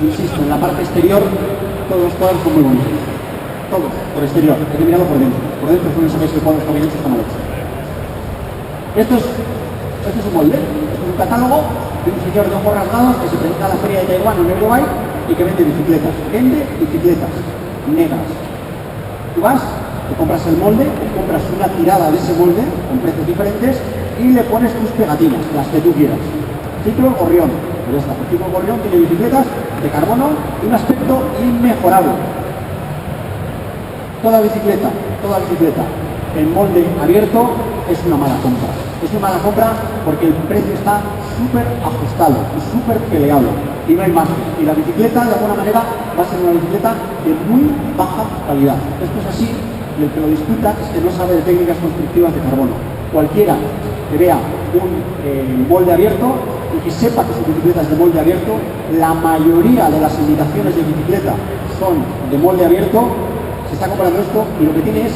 Insisto, en la parte exterior todos los cuadros son muy bonitos. Todos, por exterior, hay que mirarlo por dentro. Por dentro no sabéis que el cuadro está bien hecho, está mal hecho. Esto es un molde, esto es un catálogo de un señor de ojos rasgados que se presenta a la feria de Taiwán en Eurobike y que vende bicicletas. Vende bicicletas negras. Tú vas, te compras el molde, te compras una tirada de ese molde con precios diferentes y le pones tus pegatinas, las que tú quieras. Ciclo Gorrión, pues ya está. El Ciclo Gorrión tiene bicicletas de carbono y un aspecto inmejorable. Toda bicicleta en molde abierto es una mala compra. Es una mala compra porque el precio está súper ajustado y súper peleado y no hay margen. Y la bicicleta, de alguna manera, va a ser una bicicleta de muy baja calidad. Esto es así. Y el que lo discuta es que no sabe de técnicas constructivas de carbono. Cualquiera que vea un molde abierto y que sepa que su bicicleta es de molde abierto, la mayoría de las imitaciones de bicicleta son de molde abierto, se está comprando esto y lo que tiene es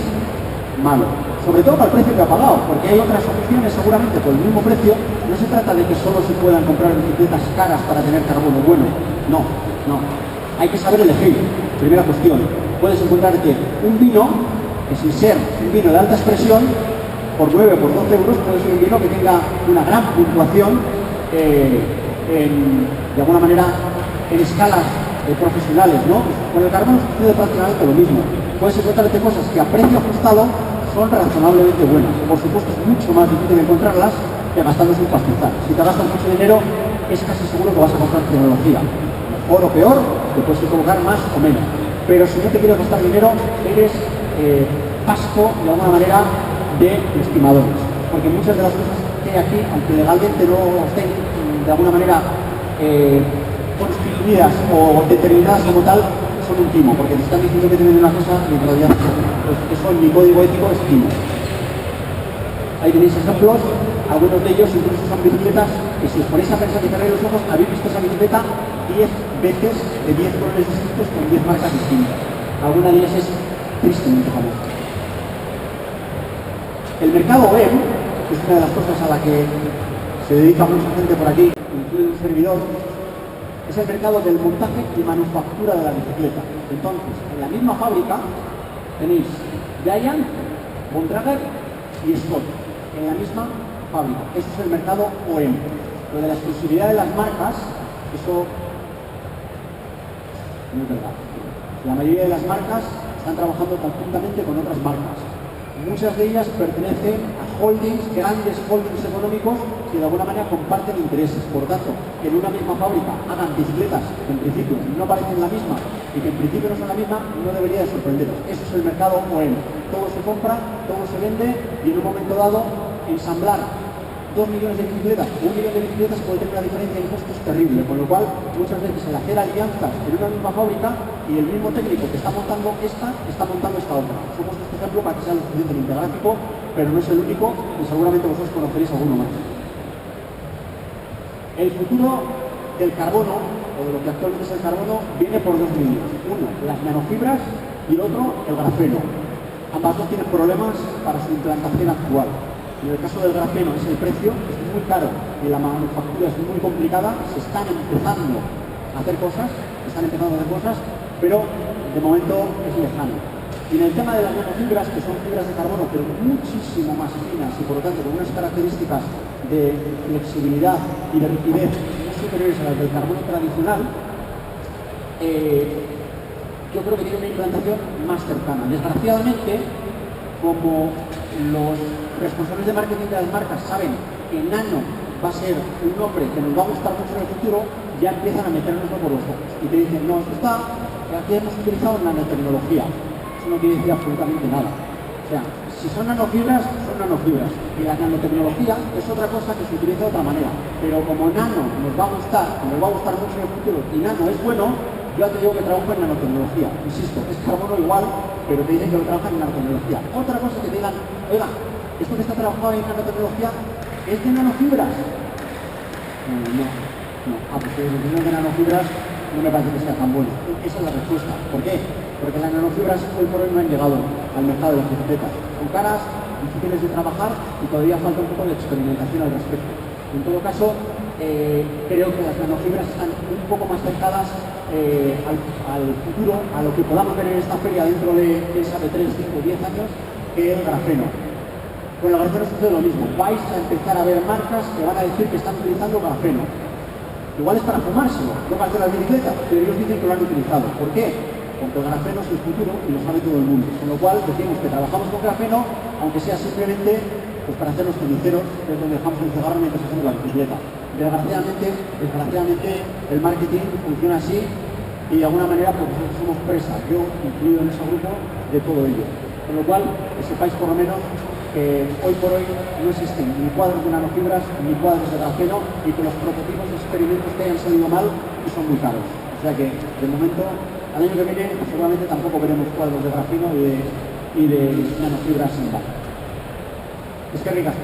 malo. Sobre todo para el precio que ha pagado, porque hay otras opciones seguramente por el mismo precio. No se trata de que solo se puedan comprar bicicletas caras para tener carbono bueno. No. Hay que saber elegir. Primera cuestión. Puedes encontrarte un vino que sin ser un vino de alta expresión, por 9 o por 12 euros, puede ser un vino que tenga una gran puntuación de alguna manera en escalas profesionales, ¿no? Con el carbono sucede prácticamente lo mismo. Puedes encontrarte cosas que a precio ajustado son razonablemente buenas. Por supuesto es mucho más difícil encontrarlas que gastándose un pastizal. Si te gastas mucho dinero, es casi seguro que vas a comprar tecnología. Mejor o peor, te puedes equivocar más o menos. Pero si no te quieres gastar dinero, eres pasto de alguna manera de estimadores. Porque muchas de las cosas que hay aquí, aunque legalmente no estén de alguna manera constituidas o determinadas como tal, son un timo, porque te están diciendo que tienen una cosa y en realidad eso en mi código ético es timo. Ahí tenéis ejemplos, algunos de ellos incluso son bicicletas que si os ponéis a pensar y cerráis los ojos, habéis visto esa bicicleta 10 veces de 10 colores distintos con 10 marcas distintas. Alguna de ellas es tristemente famosa. El mercado web, que es una de las cosas a la que se dedica mucha gente por aquí, incluye un servidor, es el mercado del montaje y manufactura de la bicicleta. Entonces, en la misma fábrica tenéis Giant, Bontrager y Scott, en la misma fábrica. Eso es el mercado OEM. Lo de la exclusividad de las marcas, eso no es verdad. La mayoría de las marcas están trabajando conjuntamente con otras marcas. Muchas de ellas pertenecen a holdings, grandes holdings económicos que de alguna manera comparten intereses. Por tanto, que en una misma fábrica hagan bicicletas que en principio no parecen la misma y que en principio no son la misma, no debería de sorprenderos. Eso es el mercado OEM. Todo se compra, todo se vende y en un momento dado ensamblar 2 millones de bicicletas, 1 millón de bicicletas puede tener una diferencia en costos terrible, con lo cual muchas veces el hacer alianzas en una misma fábrica y el mismo técnico que está montando esta, está montando esta otra. Somos este ejemplo para que sea lo suficientemente gráfico, pero no es el único y seguramente vosotros conoceréis alguno más. El futuro del carbono, o de lo que actualmente es el carbono, viene por dos medios. Uno, las nanofibras y el otro, el grafeno. Ambas dos tienen problemas para su implantación actual. En el caso del grafeno es el precio, es muy caro y la manufactura es muy complicada, se están empezando a hacer cosas, pero de momento es lejano. Y en el tema de las nanofibras, que son fibras de carbono, pero muchísimo más finas y por lo tanto con unas características de flexibilidad y de rigidez muy superiores a las del carbono tradicional, yo creo que tiene una implantación más cercana. Desgraciadamente, como los responsables de marketing de las marcas saben que nano va a ser un nombre que nos va a gustar mucho en el futuro, ya empiezan a meternos por los ojos y te dicen, no, esto está, aquí hemos utilizado nanotecnología. Eso no quiere decir absolutamente nada. O sea, si son nanofibras, son nanofibras. Y la nanotecnología es otra cosa que se utiliza de otra manera. Pero como nano nos va a gustar mucho en el futuro y nano es bueno, yo te digo que trabajo en nanotecnología. Insisto, es carbono igual, pero te dicen que lo trabajan en nanotecnología. Otra cosa que te digan, oiga, esto que está trabajado en nanotecnología es de nanofibras. No. Pues si es de nanofibras no me parece que sea tan bueno. Esa es la respuesta. ¿Por qué? Porque las nanofibras hoy por hoy no han llegado al mercado de las bicicletas. Son caras, difíciles de trabajar y todavía falta un poco de experimentación al respecto. En todo caso, creo que las nanofibras están un poco más cercanas al futuro, a lo que podamos ver en esta feria dentro de 3, 5, 10 años, que el grafeno. Con el grafeno sucede lo mismo. Vais a empezar a ver marcas que van a decir que están utilizando grafeno. Igual es para fumárselo, no para hacer las bicicletas, pero ellos dicen que lo han utilizado. ¿Por qué? Porque el grafeno es el futuro y lo sabe todo el mundo. Con lo cual decimos que trabajamos con grafeno, aunque sea simplemente pues, para hacer los ceniceros, que es donde dejamos el cigarro mientras hacemos la bicicleta. Desgraciadamente el marketing funciona así y de alguna manera pues, nosotros somos presa, yo incluido en ese grupo, de todo ello. Con lo cual, que sepáis por lo menos que hoy por hoy no existen ni cuadros de nanofibras ni cuadros de grafeno y que los prototipos de experimentos que hayan salido mal y son muy caros. O sea que, de momento, al año que viene seguramente tampoco veremos cuadros de grafeno y de nanofibras en baja. Es que ricas.